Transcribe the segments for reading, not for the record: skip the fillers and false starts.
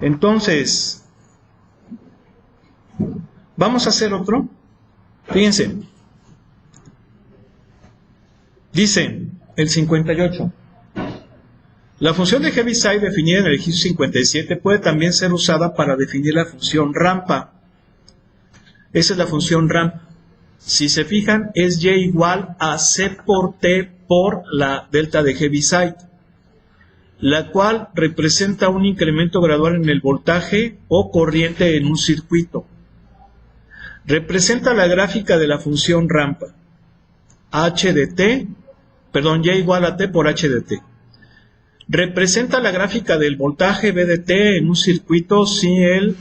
Entonces, vamos a hacer otro. Fíjense. Dice el 58. La función de Heaviside definida en el ejercicio 57 puede también ser usada para definir la función rampa. Esa es la función rampa. Si se fijan, es Y igual a C por T por la delta de Heaviside, la cual representa un incremento gradual en el voltaje o corriente en un circuito. Representa la gráfica de la función rampa. H de T, perdón, Y igual a T por H de T. Representa la gráfica del voltaje V de T en un circuito si el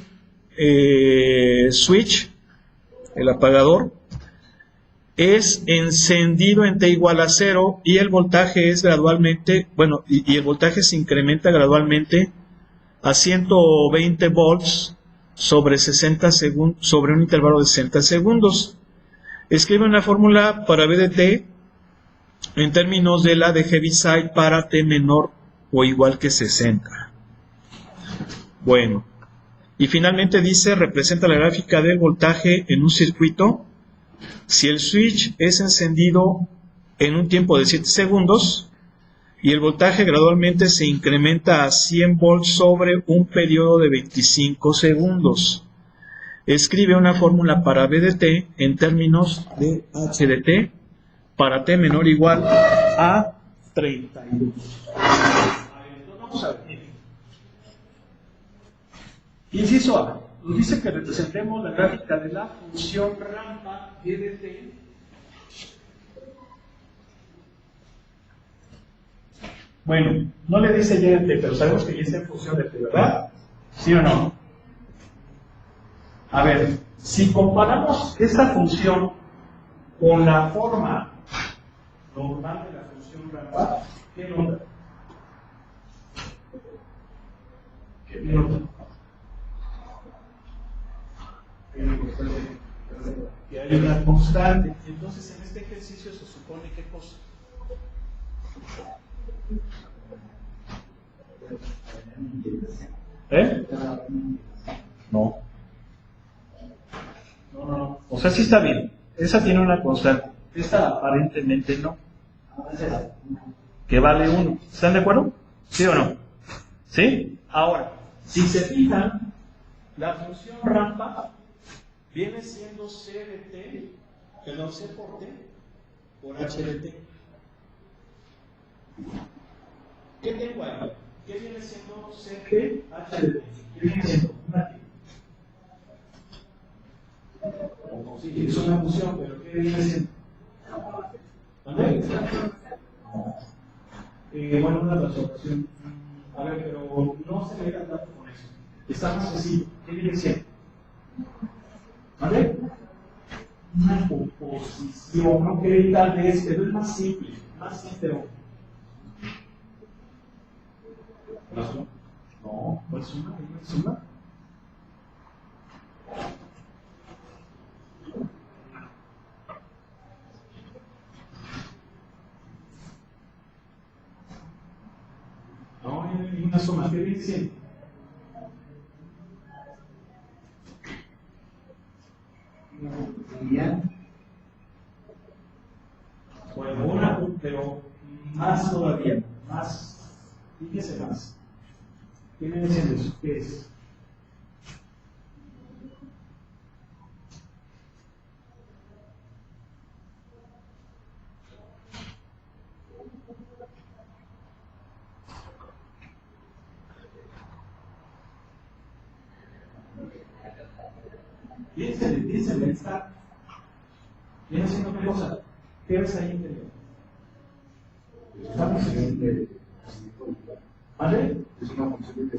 switch, el apagador, es encendido en T igual a 0 y el voltaje es gradualmente, bueno, y el voltaje se incrementa gradualmente a 120 volts sobre 60 segundos, sobre un intervalo de 60 segundos. Escribe una fórmula para V de T en términos de la de Heaviside para T menor o igual que 60. Bueno, y finalmente dice, representa la gráfica del voltaje en un circuito si el switch es encendido en un tiempo de 7 segundos y el voltaje gradualmente se incrementa a 100 volts sobre un periodo de 25 segundos. Escribe una fórmula para V de T en términos de H de T para T menor o igual a 32. Vamos a ver. Inciso A. Nos dice que representemos la gráfica de la función rampa V de T bueno, no le dice Y de T, pero sabemos que Y está en función de T, ¿verdad? ¿Sí o no? A ver, si comparamos esta función con la forma normal de la función rampa, ¿qué nota? ¿Qué nota? Que hay una constante. Entonces, en este ejercicio se supone qué cosa. ¿Eh? No. No. O sea, sí está bien. Esa tiene una constante. Esta aparentemente no. Que vale 1. ¿Están de acuerdo? ¿Sí o no? ¿Sí? Ahora, si se fijan, la función rampa viene siendo C de T, perdón, C por T, por H de T. ¿Qué tengo ahí? ¿Qué viene siendo C de H de T? ¿Qué viene siendo? Una T. Sí, es una función, pero ¿qué viene siendo? ¿Vale? Bueno, una transformación. A ver, pero no se me da tanto con eso. Está más sencillo. ¿Qué viene siendo? ¿Vale? Una composición, ok, tal vez, pero es más simple, No, pues suma, suma. No, hay una suma, ¿qué dice? Bueno, una, pero más todavía, más, fíjese más. ¿Qué viene siendo eso? ¿Qué es? Piénsenle, está. ¿Viene siendo qué cosa? ¿Qué ves ahí interior? Estamos en el. ¿Vale? Es una función de.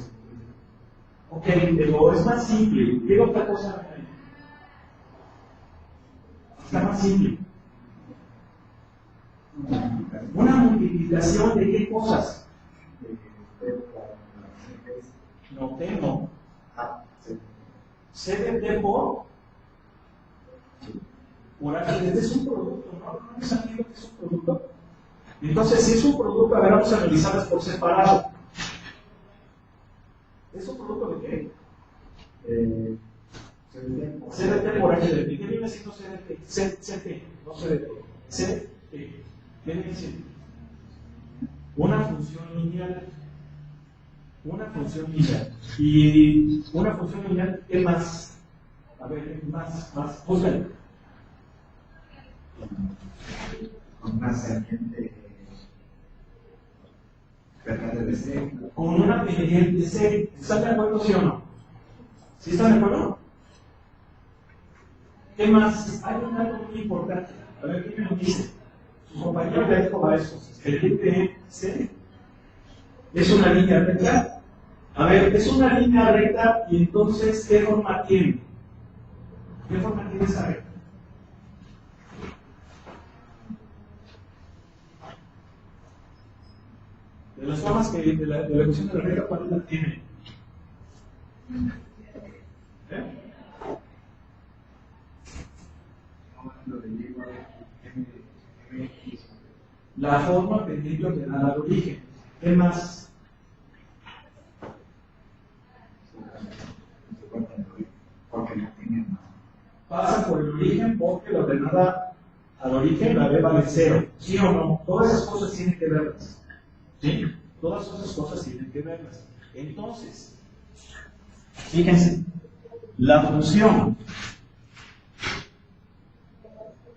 Ok, pero es más simple. ¿Qué otra cosa ven ahí? Está más simple. Una multiplicación de qué cosas? No tengo. C de T por H de T es un producto, ¿no? ¿No me sabido que es un producto? Entonces, si es un producto, a ver, vamos a analizarlas por separado. ¿Es un producto de qué? CDT por HDT. ¿Qué viene siendo CDT? CT, no CDT. CT. ¿Qué viene siendo? Una función lineal. Una función lineal. Y una función lineal, ¿qué más? A ver, más. Búscale. Con más tangente de C. Con una tangente C. ¿Están de acuerdo, sí o no? ¿Sí están de acuerdo? ¿Qué más? Hay un dato muy importante. A ver, ¿quién me lo dice? Su compañero le dijo a eso. El IPC es una línea recta. A ver, es una línea recta y entonces, ¿qué forma tiene? ¿Qué forma tiene esa recta? De las formas que de la ecuación de la recta, ¿cuál la tiene? La forma pendiente ordenada al origen. ¿Qué más? Porque no tiene más. Pasa por el origen porque la ordenada al origen la B vale 0. ¿Sí o no? Todas esas cosas tienen que verlas. ¿Sí? Todas esas cosas tienen que verlas. Entonces, fíjense, la función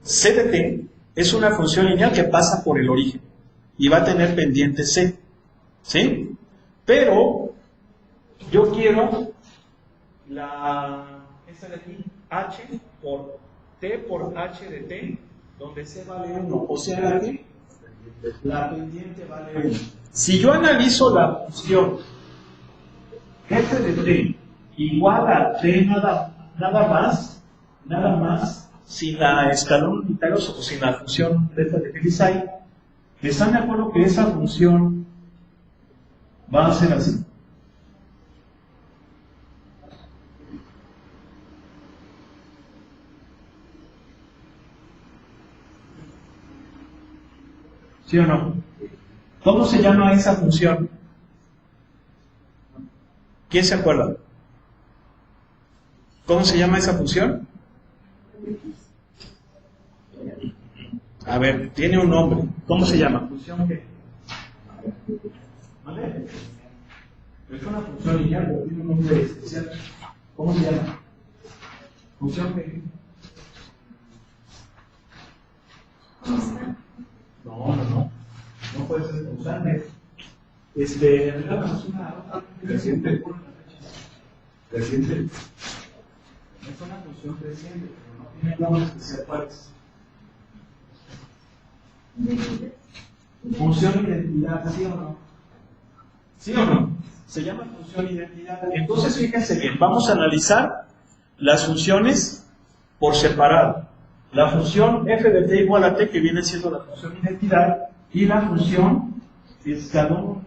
C de t es una función lineal que pasa por el origen y va a tener pendiente C. ¿Sí? Pero yo quiero esta de aquí, H por T por H de T, donde C vale 1. O sea que la pendiente vale 1. Si yo analizo la función F de T igual a T nada más, sin la escalón unitario o sin la función delta de Heaviside, ¿están de acuerdo que esa función va a ser así? ¿Sí o no? ¿Cómo se llama esa función? ¿Quién se acuerda? ¿Cómo se llama esa función? A ver, tiene un nombre. ¿Cómo se llama? ¿Función qué? ¿Vale? Es una función lineal, pero tiene un nombre especial. ¿Cómo se llama? ¿Función qué? No. No puede ser constante. Regálanos una Creciente. Creciente. Es una función creciente, pero no tiene nombre especial. ¿Cuál es? Función identidad, ¿sí o no? ¿Sí o no? Se llama función identidad. Entonces, fíjense bien, vamos a analizar las funciones por separado. La función f de t igual a t, que viene siendo la función identidad, y la función escalón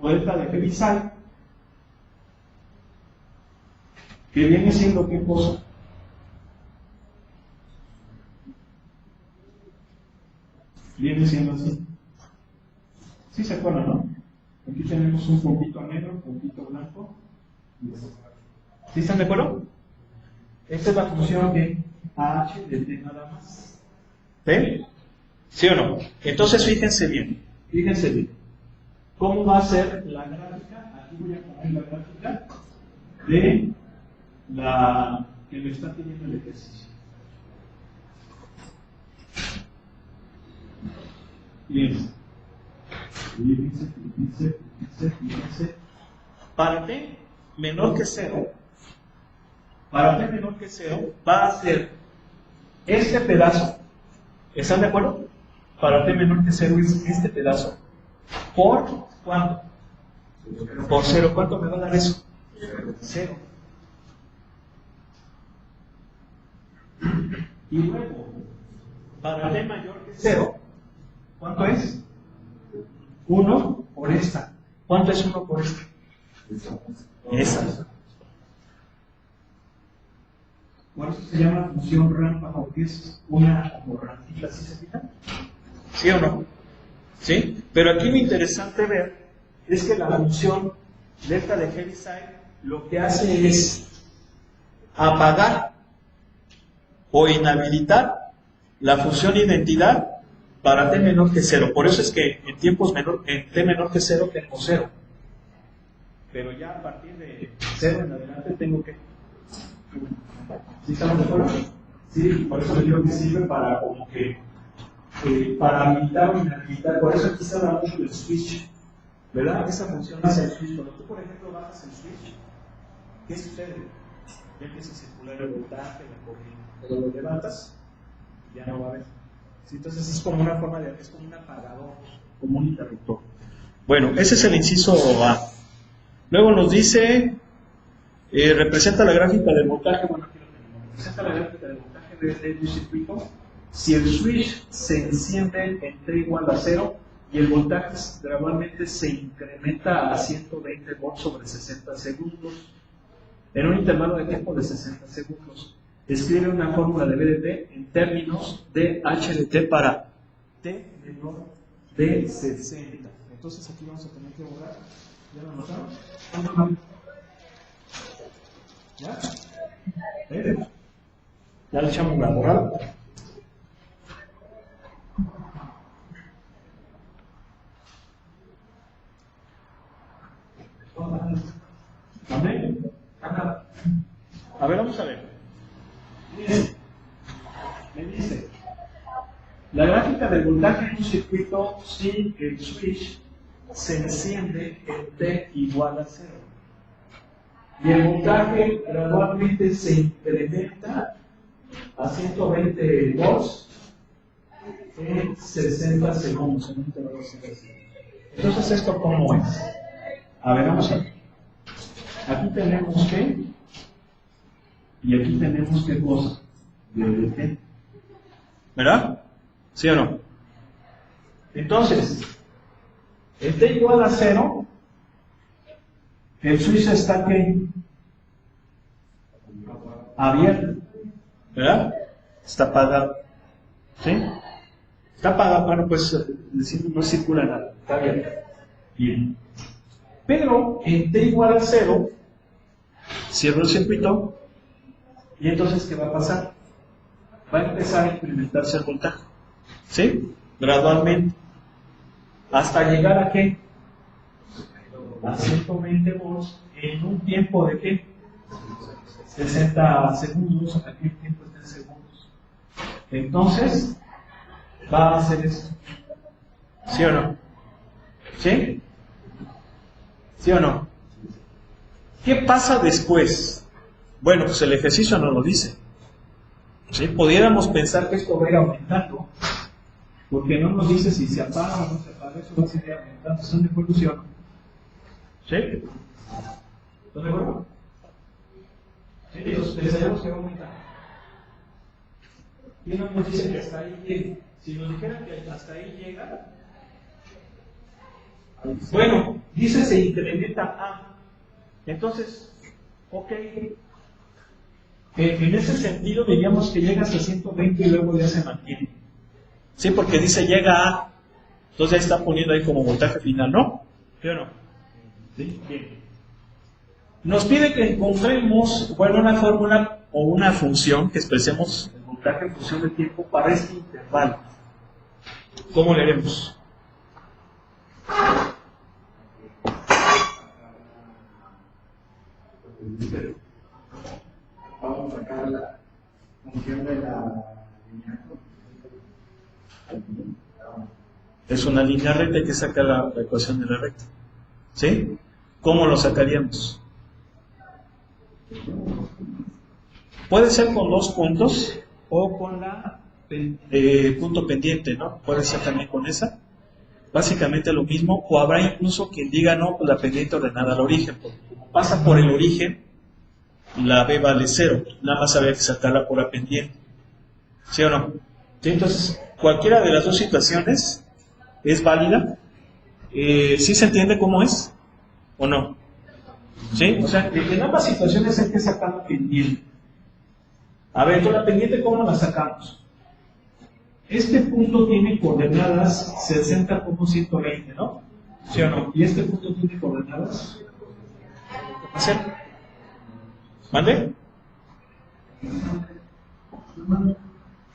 o delta de Heaviside, que viene siendo ¿qué cosa? Viene siendo así. ¿Sí se acuerdan, no? Aquí tenemos un puntito negro, un puntito blanco. ¿Sí están de acuerdo? Esta es la función de h de t nada más. ¿Sí? ¿Sí o no? Entonces fíjense bien. ¿Cómo va a ser la gráfica? Aquí voy a poner la gráfica de la que me está pidiendo el ejercicio. Fíjense. Para t menor que 0, va a ser este pedazo. ¿Están de acuerdo? Para t menor que 0 es este pedazo. ¿Por cuánto? Por 0. ¿Cuánto me va a dar eso? 0. Y luego, para t mayor que 0, ¿cuánto es? 1 por esta. ¿Cuánto es 1 por esta? Esa. Por eso se llama función rampa, porque es una como rampita, ¿sí se fijan? ¿Sí o no? ¿Sí? Pero aquí lo interesante ver es que la función delta de Heaviside lo que hace es apagar o inhabilitar la función identidad para t menor que 0. Por eso es que en tiempos en t menor que 0 tengo 0. Pero ya a partir de 0 en adelante tengo que... ¿Sí estamos de acuerdo? Sí, por eso les digo que sirve para como que para habilitar o inhabilitar. Por eso aquí se habla mucho del switch, ¿verdad? Esa función hace el switch. Cuando tú, por ejemplo, bajas el switch, ¿qué sucede? Ya empieza a circular el voltaje, la corriente, pero lo levantas y ya no va a haber. ¿Sí? Entonces es como una forma de, es como un apagador, como un interruptor. Bueno, ese es el inciso A. Luego nos dice, representa la gráfica del voltaje. Bueno, aquí lo tenemos. Representa la gráfica del voltaje de un circuito. Si el switch se enciende en t igual a 0 y el voltaje gradualmente se incrementa a 120 volts sobre 60 segundos en un intervalo de tiempo de 60 segundos. Escribe una fórmula de B de T en términos de H de T para T menor de 60. Entonces aquí vamos a tener que borrar. ¿Ya lo notaron? ¿Ya? Ya le echamos la borrada. ¿Amén? A ver, vamos a ver. Me dice, la gráfica del voltaje en un circuito si el switch se enciende en t igual a 0. Y el voltaje gradualmente se incrementa a 120 volts en 60 segundos. En un intervalo de 60 segundos. Entonces, ¿esto cómo es? A ver, vamos a ver. Aquí tenemos T y aquí tenemos qué cosa. T. ¿Verdad? ¿Sí o no? Entonces, en T igual a 0, el switch está ¿qué? Abierto. ¿Verdad? Está apagado. ¿Sí? Está apagado, bueno, pues no circula nada. Está abierto. Bien. Pero en t igual a 0, cierro el circuito y entonces ¿qué va a pasar? Va a empezar a incrementarse el voltaje, ¿sí? Gradualmente. ¿Hasta llegar a qué? A 120 volts en un tiempo de ¿qué? 60 segundos. Aquí el tiempo es de segundos. Entonces, va a hacer esto. ¿Sí o no? ¿Sí? ¿Sí o no? ¿Qué pasa después? Bueno, pues el ejercicio no lo dice. ¿Sí? Pudiéramos pensar que esto va a ir aumentando, porque no nos dice si se apaga o no se apaga, eso va a seguir aumentando, ¿están de acuerdo, sí o no? ¿Sí? ¿Están de acuerdo? Sí, pensaremos que va a aumentar. ¿Quién no nos dice que hasta ahí llega? Si nos dijeran que hasta ahí llega, bueno, dice se incrementa A. Entonces, ok. En ese sentido diríamos que llega hasta 120 y luego ya se mantiene. Sí, porque dice llega A. Entonces ahí está poniendo ahí como voltaje final, ¿no? ¿Sí o no? ¿Sí? Bien. Nos pide que encontremos, bueno, una fórmula o una función que expresemos el voltaje en función del tiempo para este intervalo. ¿Cómo le haremos? Vamos a sacar la función de la línea. Es una línea recta, hay que sacar la ecuación de la recta. ¿Sí? ¿Cómo lo sacaríamos? Puede ser con dos puntos o con la punto pendiente, ¿no? Puede ser también con esa. Básicamente lo mismo, o habrá incluso quien diga no, pues la pendiente ordenada al origen, porque como pasa por el origen, la B vale 0, nada más había que sacarla por la pendiente. ¿Sí o no? ¿Sí? Entonces, cualquiera de las dos situaciones es válida. ¿Sí se entiende cómo es? ¿O no? ¿Sí? O sea, en ambas situaciones hay que sacar la pendiente. A ver, entonces la pendiente, ¿cómo la sacamos? Este punto tiene coordenadas 60,120, ¿no? ¿Sí o no? Y este punto tiene coordenadas hacer. ¿Mande?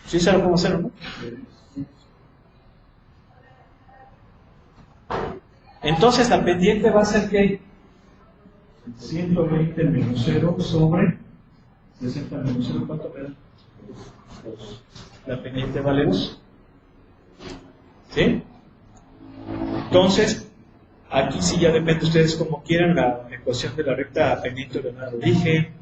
Sí, sabe cómo hacerlo, ¿no? Entonces la pendiente va a ser que 120 menos 0 sobre 60 menos 0, ¿cuánto me da? 2. La pendiente vale 2. ¿Sí? Entonces, aquí sí ya depende de ustedes como quieran la ecuación de la recta pendiente ordenada de origen,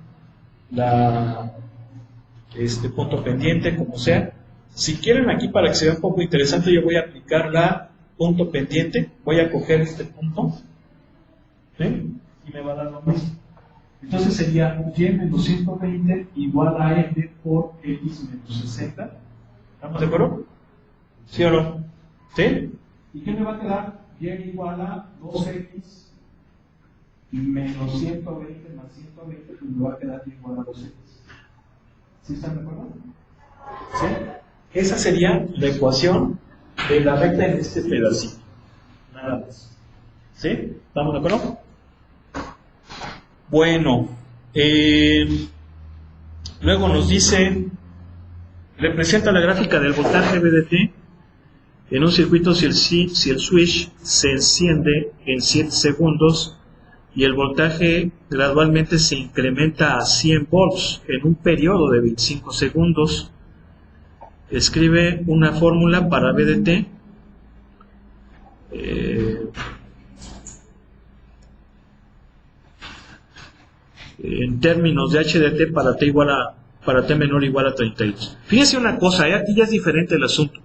punto pendiente, como sea. Si quieren aquí para que sea un poco interesante, yo voy a aplicar la punto pendiente, voy a coger este punto, ¿sí? Y me va a dar lo mismo. Entonces sería y menos 120 igual a n por x menos 60. ¿Estamos de acuerdo? ¿Sí o no? ¿Sí? ¿Y qué me va a quedar? Y igual a 2x menos 120 más 120, pues me va a quedar igual a 2x. ¿Sí están de acuerdo? ¿Sí? Esa sería la ecuación de la recta en este pedacito. Nada más. ¿Sí? ¿Estamos de acuerdo? Bueno, luego nos dice, representa la gráfica del voltaje VDT en un circuito si el switch se enciende en 7 segundos y el voltaje gradualmente se incrementa a 100 volts en un periodo de 25 segundos. Escribe una fórmula para VDT. En términos de HDT para T menor o igual a 32. Fíjense una cosa, aquí ya es diferente el asunto.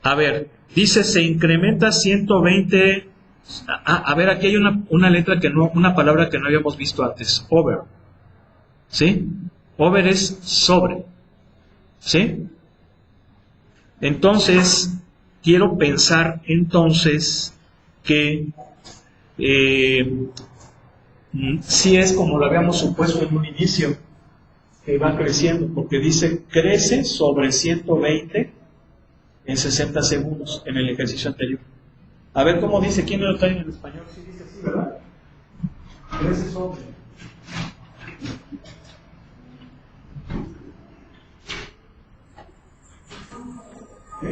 A ver, dice se incrementa 120. A ver, aquí hay una letra que no, una palabra que no habíamos visto antes, over. ¿Sí? Over es sobre. ¿Sí? Entonces, quiero pensar entonces que si es como lo habíamos supuesto en un inicio, que va creciendo, porque dice crece sobre 120 en 60 segundos en el ejercicio anterior. A ver cómo dice, ¿quién lo trae en el español? Sí dice así, ¿verdad? Crece sobre. ¿Sí?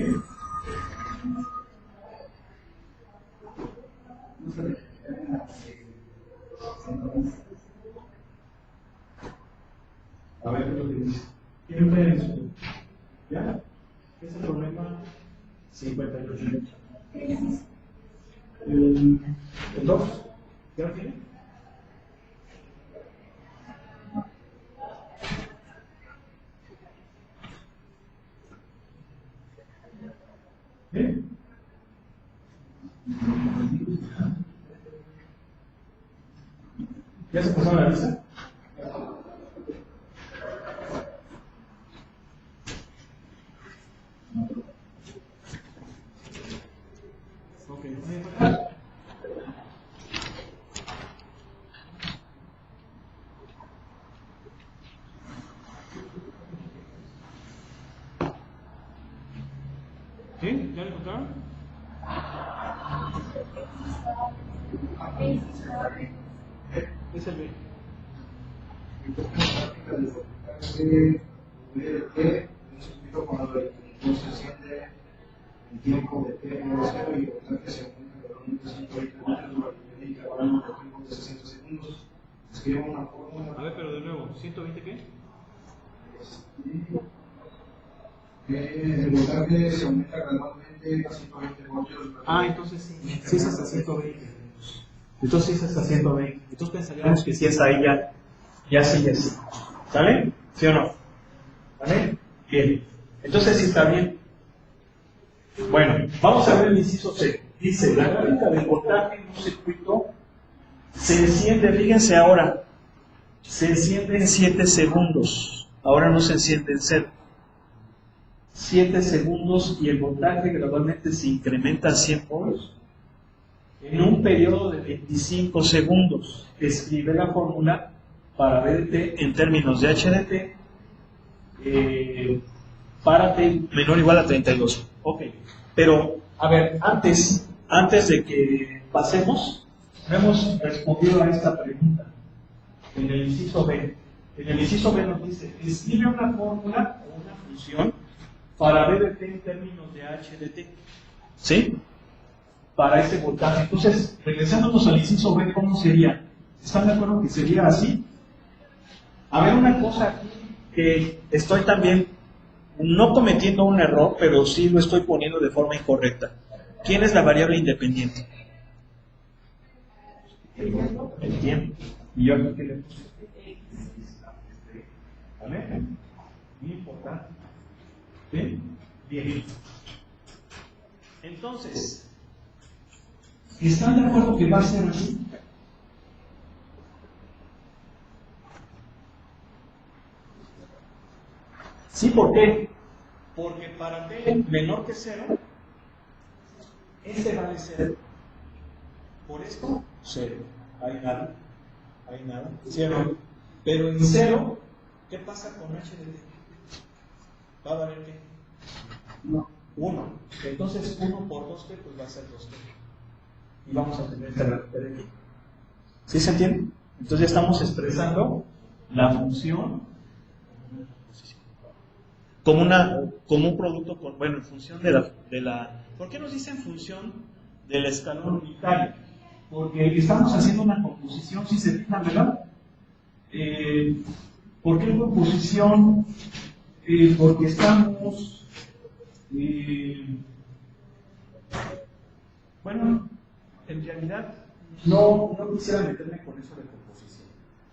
A ver qué es lo que dice. ¿Quién lo trae en español? ¿Ya? ¿Qué es el problema? 58. ¿El 2? ¿Ya lo tiene? ¿Bien? ¿Ya se pasó la lista? Ok, ¿sí? ¿Ya lo encontraron? Es el B. Un circuito cuando el conductor se enciende en tiempo de T menos 0 y el voltaje se aumenta gradualmente 120 voltios durante el intervalo de tiempo de 60 segundos. Escribo una fórmula. A ver, pero de nuevo, ¿120 qué? El voltaje se aumenta gradualmente a 120 voltios. Entonces sí. Sí es hasta 120. Entonces sí es hasta 120. Entonces pensaríamos que si es ahí ya sigue así. ¿Sale? ¿Sí o no? ¿Vale? Bien. Entonces sí está bien. Bueno, vamos a ver el inciso C. Dice, la gráfica del voltaje en un circuito se enciende, fíjense ahora, se enciende en 7 segundos. Ahora no se enciende en 0. 7 segundos y el voltaje gradualmente se incrementa a 100 volts en un periodo de 25 segundos. Escribe la fórmula para VDT en términos de HDT para T menor o igual a 32. Ok, pero a ver, antes de que pasemos, no hemos respondido a esta pregunta en el inciso B. En el inciso B nos dice, escribe una fórmula o una función para B de T en términos de H de T. ¿Sí? Para ese voltaje. Entonces, regresándonos al inciso B, ¿cómo sería? ¿Están de acuerdo que sería así? A ver, una cosa aquí que estoy también no cometiendo un error, pero sí lo estoy poniendo de forma incorrecta. ¿Quién es la variable independiente? El tiempo. Y yo aquí que le puse ¿vale? Muy importante. ¿Sí? Bien. Entonces, ¿están de acuerdo que va a ser así? Sí, ¿por qué? Porque para T menor que 0, este vale 0. Por esto, 0. Hay nada. Hay nada. 0. Pero en 0, ¿qué pasa con H de T? ¿Va a valer qué? No. 1. Entonces 1 por 2T pues va a ser 2T. Y vamos a tener que repetir aquí. ¿Sí se entiende? Entonces ya estamos expresando la función como un producto, bueno, en función de la ¿por qué nos dicen función del escalón unitario? Porque estamos haciendo una composición, si se fijan, ¿verdad? ¿Por qué composición? Porque estamos bueno, en realidad no quisiera meterme con eso de composición,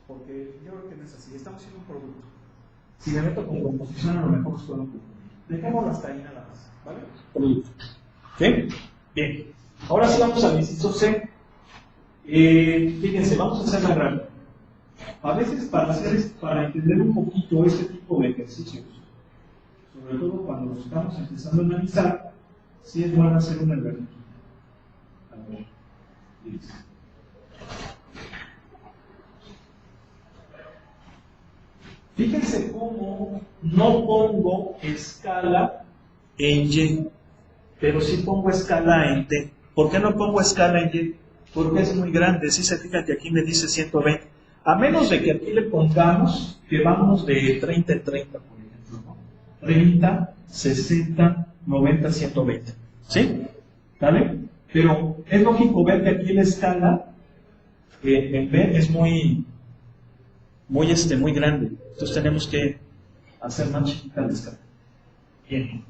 porque yo creo que no es así, estamos haciendo un producto. Si me meto con composición, a lo mejor os puedo confundir. Dejémoslo hasta ahí nada más, ¿vale? Producto. ¿Sí? Bien. Ahora sí vamos al inciso C. Fíjense, vamos a hacerla rápido. A veces para entender un poquito este tipo de ejercicios, sobre todo cuando los estamos empezando a analizar, sí es bueno hacer un algoritmo. A ver, listo. Fíjense cómo no pongo escala en Y, pero sí pongo escala en T. ¿Por qué no pongo escala en Y? Porque es muy grande. Si se fijan que aquí me dice 120. A menos de que aquí le pongamos que vamos de 30 en 30, por ejemplo, ¿no? 30, 60, 90, 120. ¿Sí? ¿Vale? Pero es lógico ver que aquí la escala en B es muy grande. Entonces tenemos que hacer más chiquita la escala. Bien.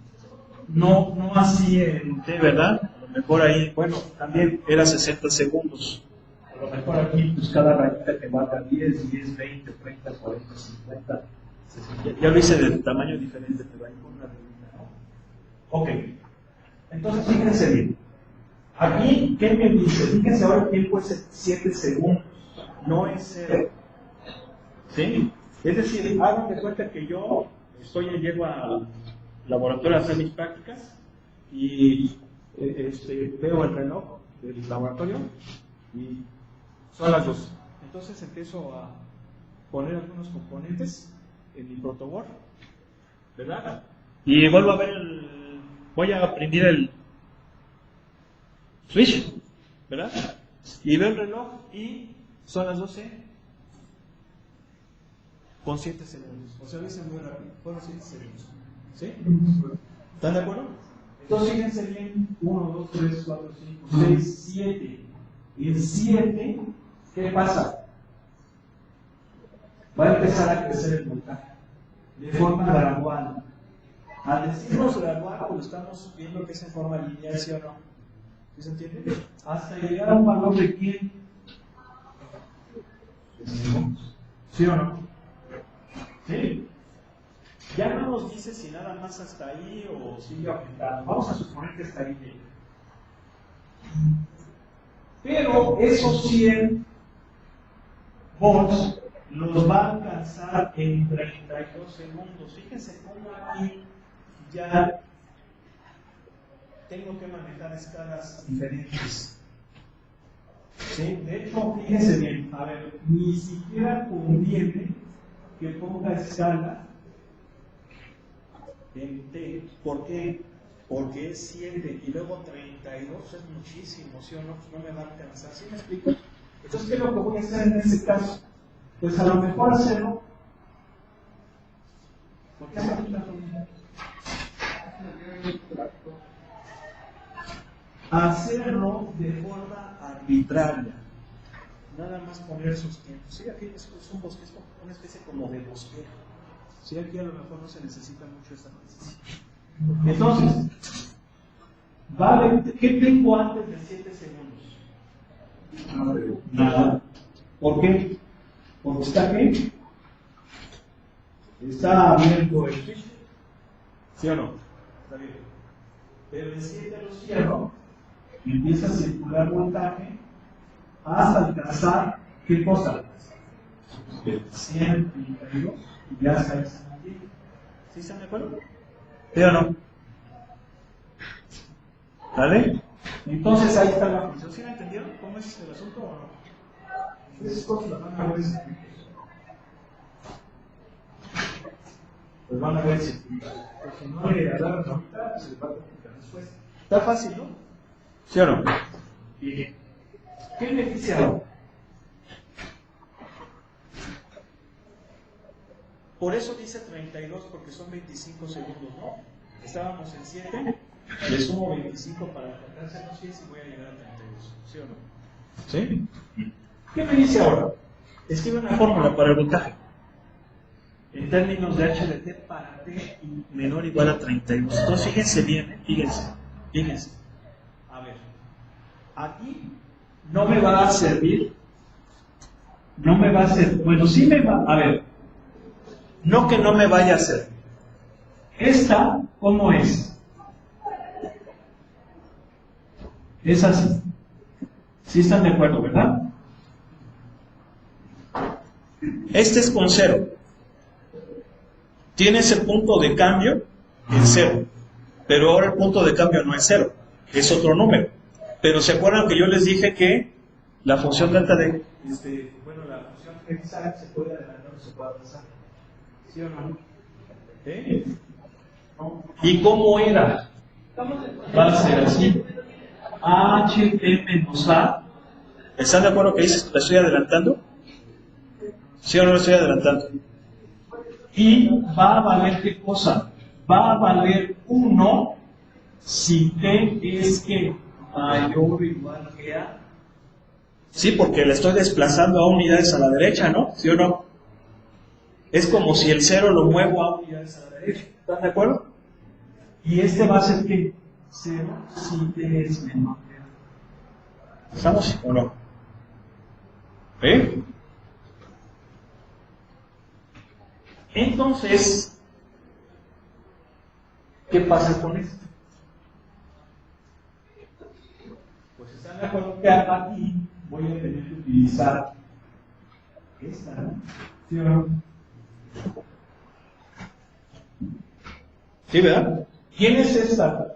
No así en T, ¿verdad? A lo mejor ahí, bueno, también era 60 segundos. A lo mejor aquí, pues cada rayita que valga 10, 10, 20, 30, 40, 50, 60. Ya lo hice de tamaño diferente, pero ahí con una rayita, ¿no? Ok. Entonces, fíjense bien. Aquí, ¿qué me dice? Fíjense ahora el tiempo es 7 segundos. No es 0. ¿Sí? Es decir, hagan de cuenta que yo llego al laboratorio a hacer mis prácticas y veo el reloj del laboratorio y son las 2. Entonces empiezo a poner algunos componentes en mi protoboard, ¿verdad? Y vuelvo a ver voy a prender el switch, ¿verdad? Y veo el reloj y son las 12 con 7 segundos. O sea, lo hice muy rápido. Fueron 7 segundos. ¿Sí? ¿Están de acuerdo? Entonces, fíjense bien. 1, 2, 3, 4, 5, 6, 7. Y en 7, ¿qué pasa? Va a empezar a crecer el voltaje. De forma gradual. Al decirnos gradual, pues estamos viendo que es en forma lineal, ¿sí o no? ¿Sí se entiende? Hasta llegar a un valor de quién. ¿Sí o no? ¿Sí? Ya no nos dice si nada más hasta ahí o sigue aumentando. Vamos a suponer que hasta ahí llega. Pero esos 100 volts los va a alcanzar en 32 segundos. Fíjense cómo aquí ya tengo que manejar escalas diferentes. ¿Sí? De hecho, fíjense bien, a ver, ni siquiera conviene que ponga escala en T. ¿Por qué? porque es 7 y luego 32 es muchísimo, ¿sí o no? Pues no me va a alcanzar, ¿sí me explico? Entonces, ¿qué es lo que voy a hacer en este caso? Pues a lo mejor hacerlo. ¿Por qué hacerlo de forma arbitraria? Nada más poner esos tiempos. Sí, aquí es un bosquejo, una especie como de bosquejo. Sí, aquí a lo mejor no se necesita mucho esta precisión. Entonces, vale, ¿qué tengo antes de 7 segundos? Nada. ¿Por qué? Porque está aquí. Está abierto el switch. ¿Sí o no? Está bien. Pero de 7 lo cierro, empieza a circular voltaje hasta alcanzar, ¿qué cosa? 132 y ya está esa cantidad. ¿Sí están de acuerdo? ¿Sí o no? ¿Vale? Entonces ahí está la función. ¿Sí la entendieron? ¿Cómo es el asunto o no? Esas cosas las van a ver pues van a ver si no le agarran ahorita, pues se les va a complicar después. Está fácil, ¿no? ¿Sí o no? Bien. ¿Qué me dice ahora? Por eso dice 32, porque son 25 segundos, ¿no? Estábamos en 7, le sumo 25 para alcanzar los 10 y voy a llegar a 32, ¿sí o no? ¿Sí? ¿Qué me dice ahora? Escribe una fórmula para el voltaje. En términos de H de T para T menor o igual a 32. Entonces fíjense bien, fíjense. A ver, aquí no me va a servir, bueno, sí me va, a ver, no que no me vaya a servir. Esta, ¿cómo es? Es así. ¿Sí están de acuerdo, verdad? Este es con 0. Tiene ese punto de cambio en 0. Pero ahora el punto de cambio no es 0, es otro número. Pero ¿se acuerdan que yo les dije que la función delta de... bueno, la función exacta se puede adelantar o se puede avanzar? ¿Sí o no? ¿Sí? ¿Y cómo era? Va a ser así. HT menos A. ¿Están de acuerdo que dices, la estoy adelantando? ¿Sí o no la estoy adelantando? Y va a valer ¿qué cosa? Va a valer 1 si T es que mayor o igual que A. Sí, porque le estoy desplazando a unidades a la derecha, ¿no? ¿Sí o no? Es como si el 0 lo muevo a unidades a la derecha. ¿Están de acuerdo? Y este va a ser ¿qué? 0 si T es menor que A. ¿Estamos o no? ¿Eh? Entonces, ¿qué pasa con esto? Pues están de acuerdo que aquí voy a tener que utilizar esta, ¿no? ¿Sí o no? ¿Sí, verdad? ¿Quién es esta?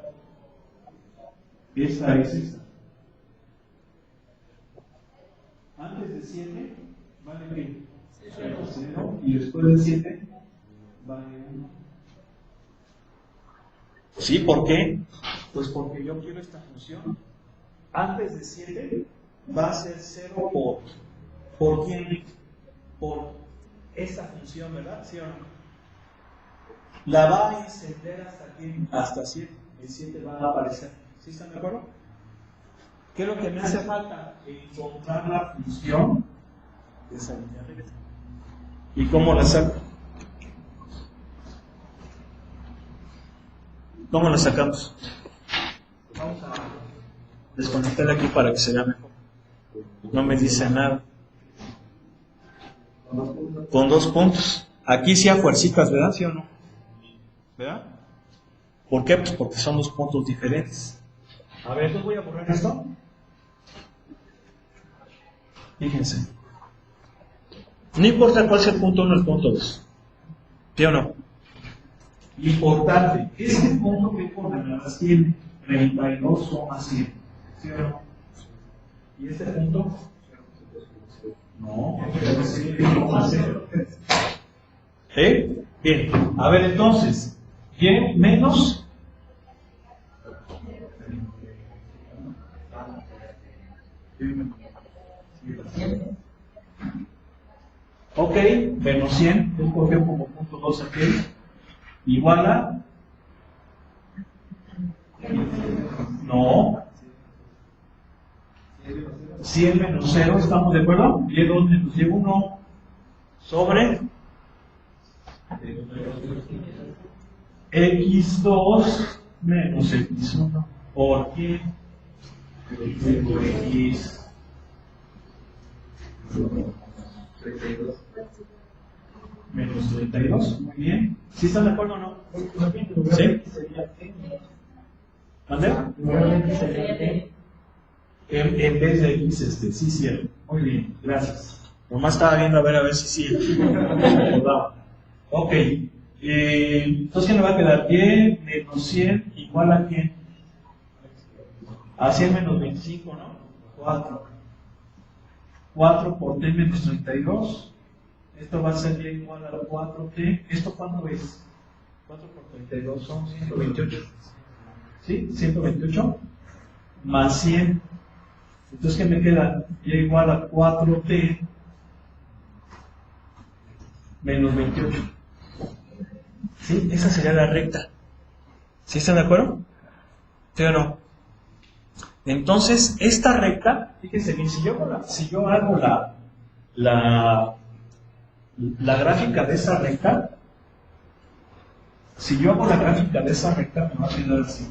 Esta es esta. Antes de 7, vale ¿qué? 0, y después de 7, vale 1. ¿Sí? ¿Por qué? Pues porque yo quiero esta función. Antes de 7 va a ser 0 ¿por quién? Por esta función, ¿verdad? ¿Sí o no? La va a encender hasta aquí, hasta 7. El 7 va a aparecer. ¿Sí están de acuerdo? ¿Qué es lo que me hace falta? Encontrar la función de esa línea recta. ¿Y cómo la saco? ¿Cómo la sacamos? Vamos a desconectar aquí para que se vea mejor. No me dice nada. Con 2 puntos. Aquí sí a fuercitas, ¿verdad? ¿Sí o no? ¿Verdad? ¿Por qué? Pues porque son 2 puntos diferentes. A ver, entonces voy a borrar esto. Fíjense. No importa cuál sea el punto 1 o el punto 2. ¿Sí o no? Importante, este punto ¿qué coordenadas tiene? 32,100. ¿Sí o no? ¿Y este punto? No, 0,0. ¿Sí? Bien. A ver entonces, ¿quién menos? Ok, menos 100, yo cogí como punto 2 aquí, igual a, no, 100 menos 0, ¿estamos de acuerdo? Y2 menos y1 sobre x2 menos x1 por quién, x menos 32, muy bien. ¿Sí están de acuerdo o no? ¿Sí? ¿Mande? En vez de x, sí, cierto. Muy bien, gracias. Nomás estaba viendo a ver si sí. Ok. Entonces, ¿qué me va a quedar? Y menos 100 igual a quién? A 100 menos 25, ¿no? 4. 4 por t menos 32. Esto va a ser y igual a 4t. ¿Esto cuánto es? 4 por 32 son 128. ¿Sí? 128 más 100. Entonces, ¿qué me queda? Y igual a 4t menos 28. ¿Sí? Esa sería la recta. ¿Sí están de acuerdo? ¿Sí o no? Entonces, esta recta, fíjense bien, si yo hago la gráfica de esa recta, me va a quedar así.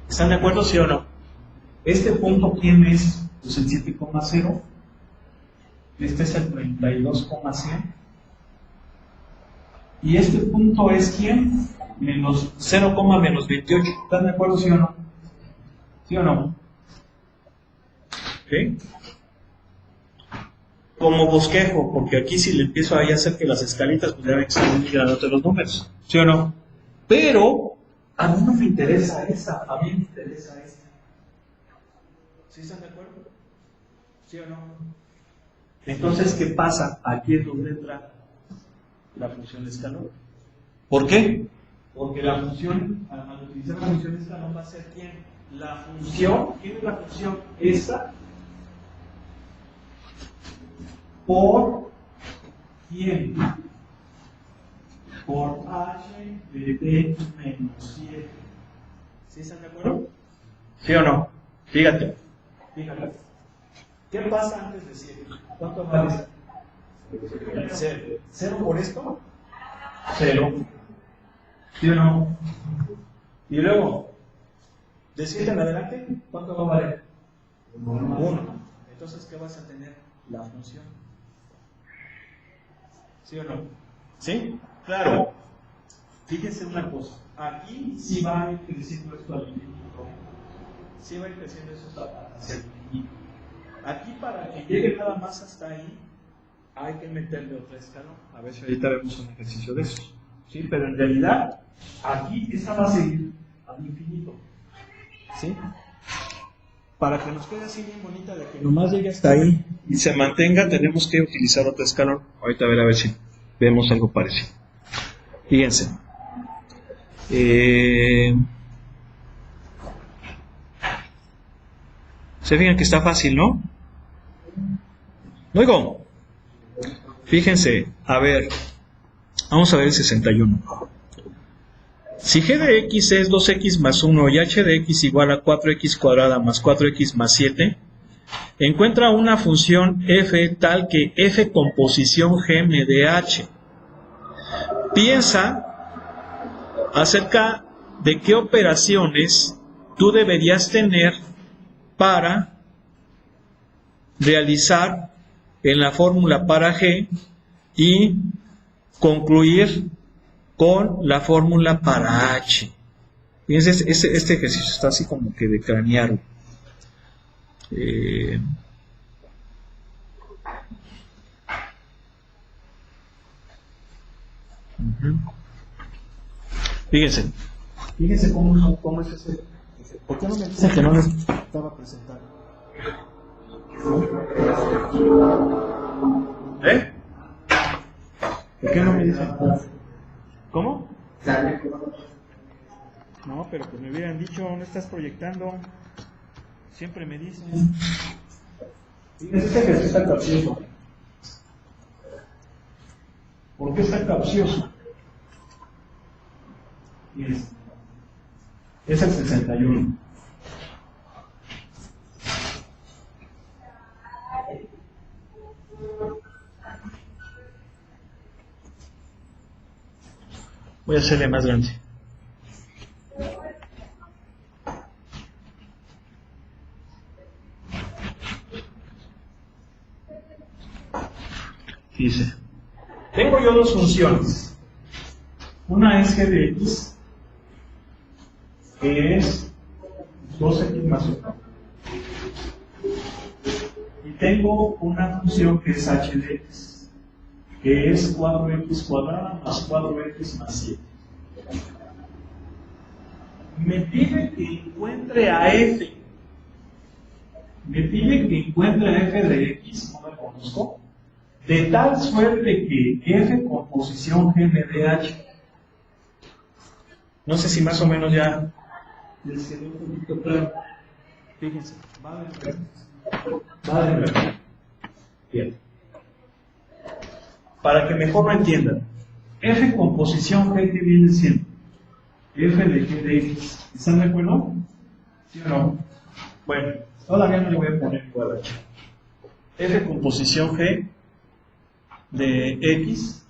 ¿Están de acuerdo, sí o no? Este punto, ¿quién es? Pues el 7,0. Este es el 32,100. Y este punto es ¿quién? Menos 0, menos 28. ¿Están de acuerdo, sí o no? ¿Sí o no? ¿Sí? Como bosquejo, porque aquí si le empiezo a hacer que las escalitas, pues ya ven que son muy grandes los números. ¿Sí o no? Pero a mí no me interesa esa, a mí me interesa esta. ¿Sí están de acuerdo? ¿Sí o no? Entonces, ¿qué pasa? Aquí es donde entra la función de escalón. ¿Por qué? Porque la función, al utilizar la función de escalón, va a ser ¿quién? La función, ¿quién es la función? Esta por ¿quién? Por h de t menos 7. ¿Sí están de acuerdo? ¿Sí o no? Fíjate. ¿Qué pasa antes de 7? ¿Cuánto vale? 0. ¿0 por esto? 0. ¿Sí o no? Y luego, de 7 en adelante, ¿cuánto va a valer? 1. Entonces, ¿qué vas a tener? La función. ¿Sí o no? ¿Sí? Claro. Fíjense una cosa. Aquí sí va a ir creciendo esto al infinito. Sí va a ir creciendo esto hacia el infinito. Aquí para que llegue nada más hasta ahí, hay que meterle otra escalón. A ver si ahorita vemos un ejercicio de eso. ¿Sí? Pero en realidad, aquí esta va a seguir al infinito. ¿Sí? Para que nos quede así bien bonita, de que nomás llegue hasta ahí y se mantenga, tenemos que utilizar otro escalón. Ahorita a ver si vemos algo parecido. Fíjense. Se fijan que está fácil, ¿no? Luego, fíjense, a ver, vamos a ver el 61. Si g de x es 2x más 1 y h de x igual a 4x cuadrada más 4x más 7, encuentra una función f tal que f con posición g me dé h. Piensa acerca de qué operaciones tú deberías tener para realizar en la fórmula para g y concluir con la fórmula para h. Fíjense, este ejercicio está así como que de cranear. Fíjense cómo es ese. ¿Por qué no me dicen que no les estaba presentando? ¿Eh? ¿Por qué no me dicen? ¿Cómo? No, pero pues me hubieran dicho, no estás proyectando. Siempre me dicen. Fíjense, este ejercicio está capcioso. ¿Por qué está capcioso? Fíjense. Es el 61. Voy a hacerle más grande. Dice, tengo yo dos funciones. Una es g de x, que es 2x más 1. Y tengo una función que es h de x, que es 4x cuadrada más 4x más 7. Me pide que encuentre a f. Me pide que encuentre a f de x, no la conozco, de tal suerte que f con posición g me dé h. No sé si más o menos ya les quedó un poquito claro. Fíjense, va de nuevo. Bien. Para que mejor lo entiendan, f con posición g, que viene siendo f de g de x. ¿Están de acuerdo? ¿Sí o no? Bueno, todavía no le voy a poner igual a h. F con posición g de x,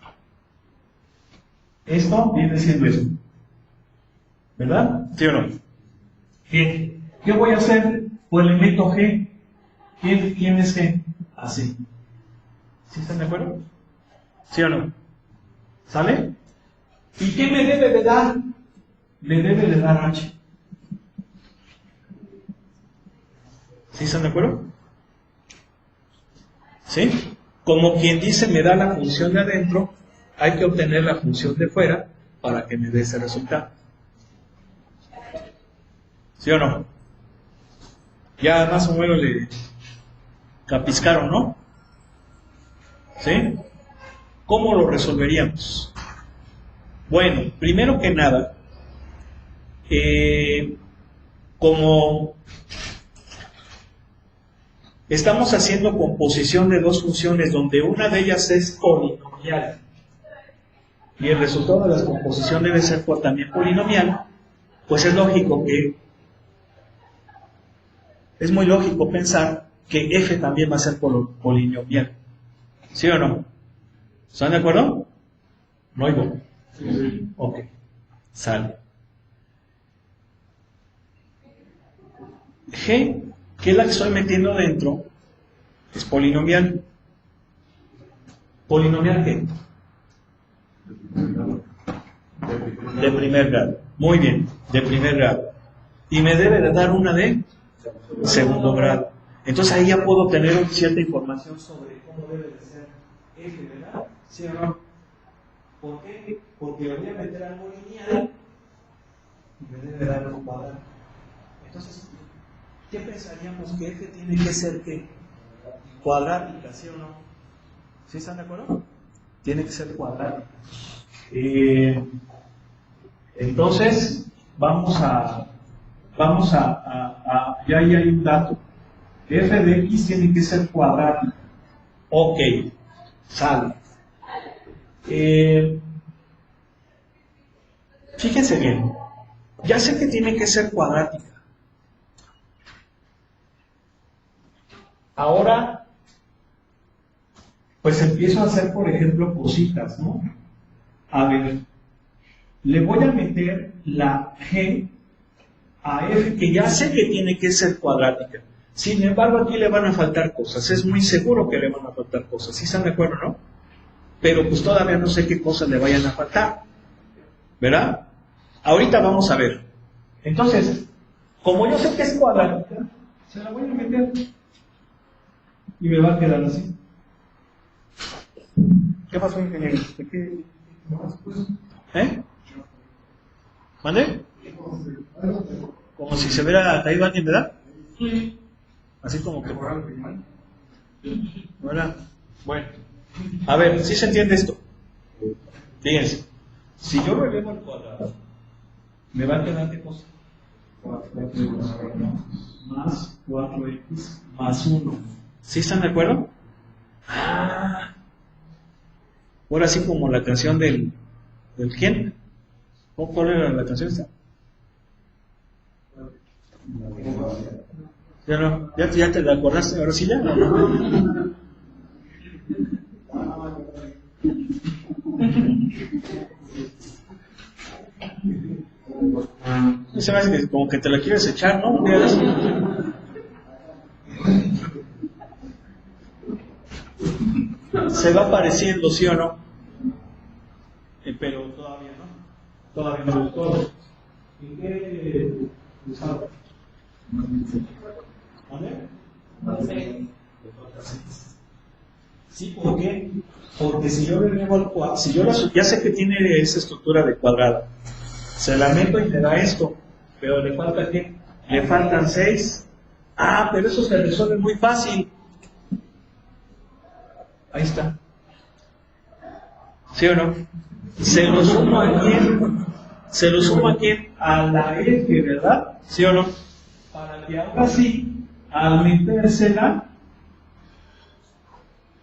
esto viene siendo eso, ¿verdad? ¿Sí o no? Bien, ¿qué voy a hacer? Pues le meto g. ¿Quién es g? Así. ¿Sí están de acuerdo? ¿Sí o no? ¿Sale? ¿Y qué me debe de dar? Me debe de dar h. ¿Sí están de acuerdo? ¿Sí? Como quien dice, me da la función de adentro, hay que obtener la función de fuera para que me dé ese resultado. ¿Sí o no? Ya más o menos le capiscaron, ¿no? ¿Sí? ¿Cómo lo resolveríamos? Bueno, primero que nada, como estamos haciendo composición de dos funciones donde una de ellas es polinomial y el resultado de la composición debe ser también polinomial, pues es lógico que, es muy lógico pensar que f también va a ser polinomial. ¿Sí o no? ¿Están de acuerdo? No oigo. Sí. Ok, sale. G, que es la que estoy metiendo dentro, es polinomial. ¿Polinomial qué? De primer grado. Muy bien, de primer grado. Y me debe de dar una de segundo grado. Entonces ahí ya puedo tener cierta información sobre cómo debe de ser f, ¿verdad? ¿Sí o no? ¿Por qué? Porque le voy a meter algo lineal y me debe dar un cuadrado. Entonces, ¿qué pensaríamos que f tiene que ser qué? Cuadrática, ¿sí o no? ¿Sí están de acuerdo? Tiene que ser cuadrática. Entonces, ya ahí hay un dato. F de x tiene que ser cuadrática. Ok, sale. Fíjense bien, ya sé que tiene que ser cuadrática. Ahora, pues empiezo a hacer, por ejemplo, cositas, ¿no? A ver, le voy a meter la g a f, que ya sé que tiene que ser cuadrática. Sin embargo, aquí le van a faltar cosas. Es muy seguro que le van a faltar cosas. ¿Sí están de acuerdo, no? Pero pues todavía no sé qué cosas le vayan a faltar. ¿Verdad? Ahorita vamos a ver. Entonces, como yo sé que es cuadrática, se la voy a meter. Y me va a quedar así. ¿Qué pasó, ingeniero? ¿De qué? ¿Eh? ¿Mande? Como si se hubiera caído alguien, ¿verdad? Sí. Así como que... ¿verdad? Bueno. A ver, ¿sí se entiende esto? Fíjense. Si yo lo elevo al cuadrado, me va a quedar ¿qué cosa? 4x más 4x más 1. ¿Sí están de acuerdo? Ah, ahora sí como la canción del quién. ¿Cuál era la canción esta? Ya no, ya te la acordaste, ahora sí ya. No. Se me hace que como que te la quieres echar, ¿no? Un día de eso. Se va pareciendo, ¿sí o no? Pero todavía no. Todavía no del todo. ¿En qué usado? ¿Vale? Sí, ¿por qué? Porque si yo le muevo al cuadrado, si yo ya sé que tiene esa estructura de cuadrada, se la meto y me da esto, pero le falta ¿qué? Le faltan 6. Ah, pero eso se resuelve muy fácil. Ahí está. ¿Sí o no? Se lo sumo a quién? Se lo sumo a quién? A la F, ¿verdad? ¿Sí o no? Para que ahora sí, al metérsela,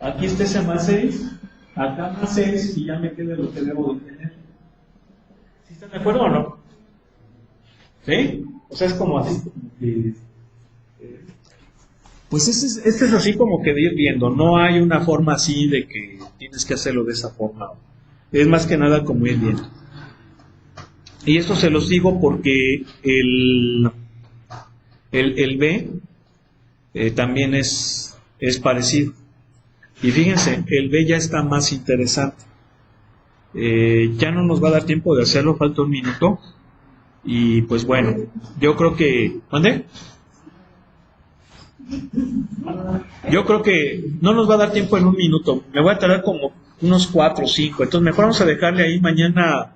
aquí esté ese más 6, acá más 6 y ya me quede lo que debo de tener. ¿Sí están de acuerdo o no? ¿Sí? O sea, es como así, como que... Pues este es así como que de ir viendo, no hay una forma así de que tienes que hacerlo de esa forma. Es más que nada como ir viendo. Y esto se los digo porque el B también es parecido. Y fíjense, el B ya está más interesante. Ya no nos va a dar tiempo de hacerlo, falta un minuto. Y pues bueno, yo creo que... ¿Dónde? Yo creo que no nos va a dar tiempo en un minuto. Me voy a tardar como unos 4 o 5. Entonces mejor vamos a dejarle ahí mañana.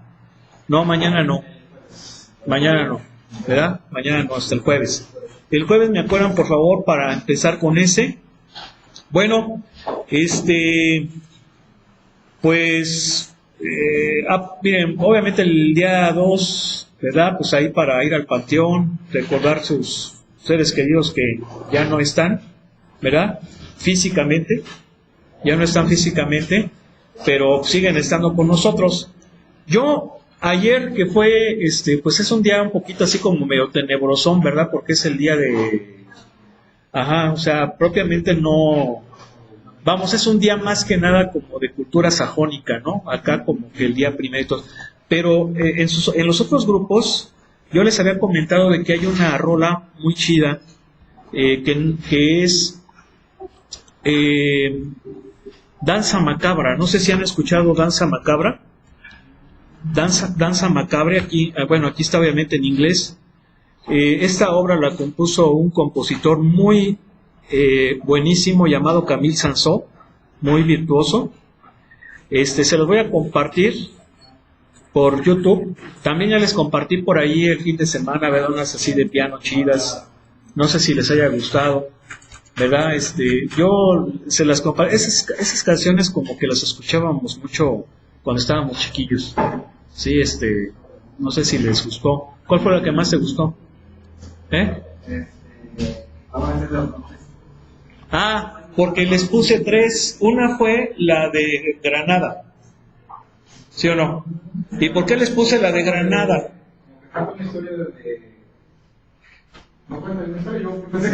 No, mañana no. Mañana no. ¿Verdad? Mañana no, hasta el jueves. El jueves me acuerdan, por favor, para empezar con ese. Bueno, pues, miren, obviamente el día 2, ¿verdad? Pues ahí para ir al panteón, recordar sus seres queridos que ya no están, ¿verdad? Físicamente, ya no están físicamente, pero siguen estando con nosotros. Yo, ayer que fue, pues es un día un poquito así como medio tenebrosón, ¿verdad? Porque es el día de... Ajá, o sea, propiamente no... Vamos, es un día más que nada como de cultura sajónica, ¿no? Acá como que el día primero y todo. Pero en los otros grupos, yo les había comentado de que hay una rola muy chida, que es Danza Macabra. No sé si han escuchado Danza Macabra. Danza Macabre, aquí, bueno, aquí está obviamente en inglés. Esta obra la compuso un compositor muy buenísimo llamado Camille Sansó, muy virtuoso. Se los voy a compartir por YouTube. También ya les compartí por ahí el fin de semana, ¿verdad? Unas así de piano chidas. No sé si les haya gustado, ¿verdad? Yo se las compartí. Esas canciones como que las escuchábamos mucho cuando estábamos chiquillos. Sí, no sé si les gustó. ¿Cuál fue la que más te gustó? Porque les puse 3. Una fue la de Granada. ¿Sí o no? ¿Y por qué les puse la de Granada?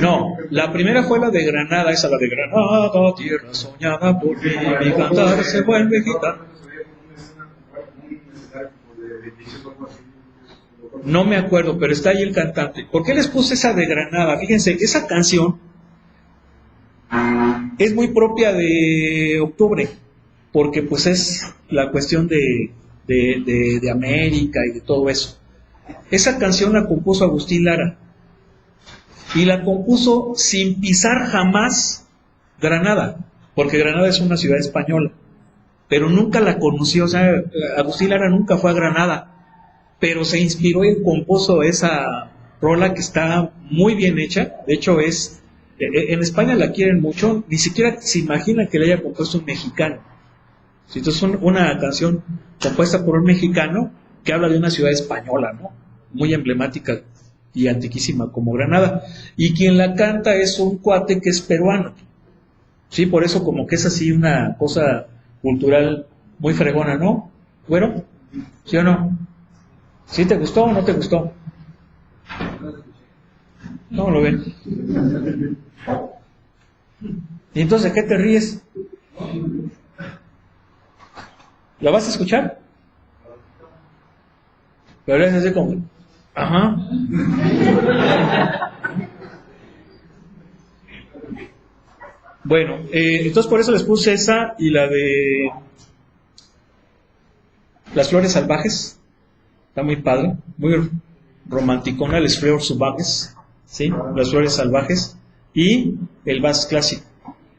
No, la primera fue la de Granada, esa, la de Granada, tierra soñada por mí, mi cantar se vuelve gitano. No me acuerdo, pero está ahí el cantante. ¿Por qué les puse esa de Granada? Fíjense, esa canción es muy propia de octubre, porque pues es la cuestión de América y de todo eso. Esa canción la compuso Agustín Lara, y la compuso sin pisar jamás Granada, porque Granada es una ciudad española, pero nunca la conoció. O sea, Agustín Lara nunca fue a Granada, pero se inspiró y compuso esa rola que está muy bien hecha. De hecho en España la quieren mucho, ni siquiera se imagina que la haya compuesto un mexicano. Entonces una canción compuesta por un mexicano que habla de una ciudad española, ¿no? Muy emblemática y antiquísima como Granada. Y quien la canta es un cuate que es peruano. Sí, por eso como que es así una cosa cultural muy fregona, ¿no? Bueno, ¿sí o no? ¿Sí te gustó o no te gustó? No lo ven. ¿Y entonces de qué te ríes? ¿La vas a escuchar? Pero es así como, ajá. Bueno, entonces por eso les puse esa y la de Las Flores Salvajes. Está muy padre, muy romanticona, Les Fleurs Sauvages, ¿sí? Las Flores Salvajes. Y el vals clásico.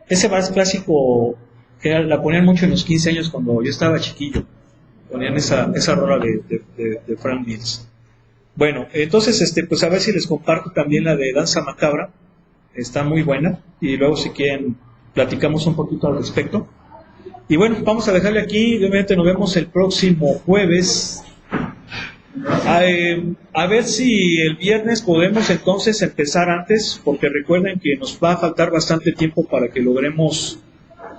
Ese vals clásico que la ponían mucho en los 15 años cuando yo estaba chiquillo. Ponían esa rola de Frank Mills. Bueno, entonces, pues a ver si les comparto también la de Danza Macabra. Está muy buena. Y luego, si quieren, platicamos un poquito al respecto. Y bueno, vamos a dejarle aquí. Obviamente nos vemos el próximo jueves. A ver si el viernes podemos entonces empezar antes, porque recuerden que nos va a faltar bastante tiempo para que logremos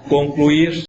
concluir